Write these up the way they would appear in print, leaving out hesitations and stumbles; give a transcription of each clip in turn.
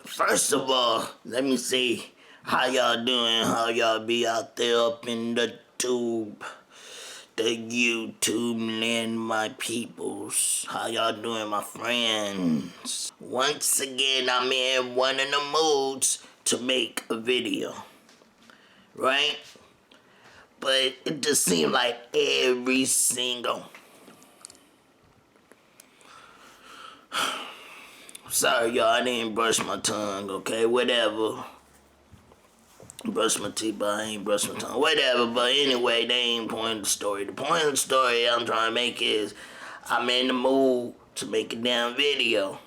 First of all, let me say how y'all doing, how y'all be out there up in the tube, the YouTube land, my peoples. How y'all doing, my friends? Once again, I'm in one of the moods to make a video, right? But it just seemed like every single... Sorry, y'all, I didn't brush my tongue, okay? Whatever. Brush my teeth, but I ain't brush my tongue. Whatever, but anyway, they ain't the point of the story. The point of the story I'm trying to make is I'm in the mood to make a damn video,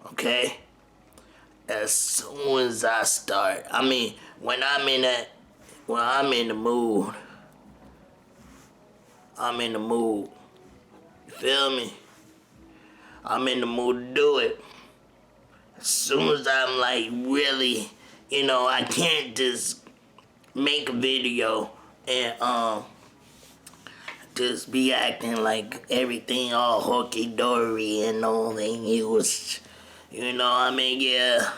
okay? As soon as I start. When I'm in the mood, I'm in the mood. You feel me? I'm in the mood to do it. As soon as I'm like really, I can't just make a video and just be acting like everything all hunky-dory and all that. It was, yeah,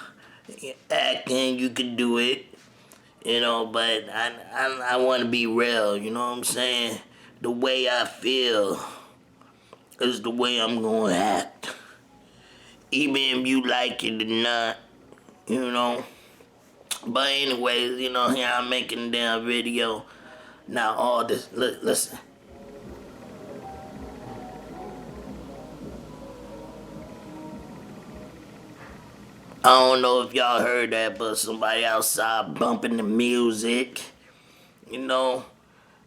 acting, you can do it, but I want to be real, you know what I'm saying? The way I feel is the way I'm going to act. Even if you like it or not, But anyways, here I'm making a damn video. Now all this, listen. I don't know if y'all heard that, but somebody outside bumping the music.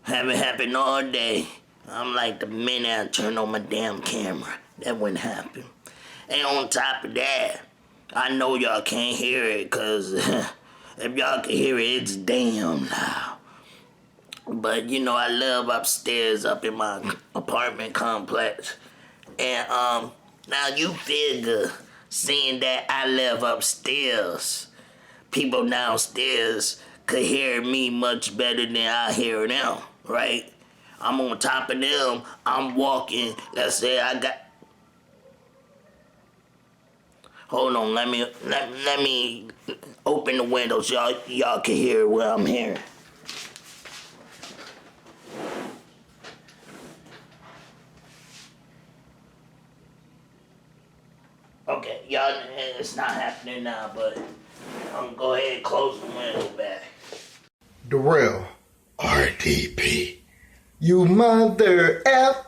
Haven't happened all day. I'm like, the minute I turn on my damn camera, that wouldn't happen. And on top of that, I know y'all can't hear it, cause if y'all can hear it, it's damn loud. But I live upstairs up in my apartment complex. And now you figure, seeing that I live upstairs, people downstairs could hear me much better than I hear them, right? I'm on top of them, I'm walking, let's say I got... Hold on, let me open the windows, y'all can hear what I'm hearing. Okay, y'all, it's not happening now, but I'm gonna go ahead and close the window back. The real R.D.P. You mother effer.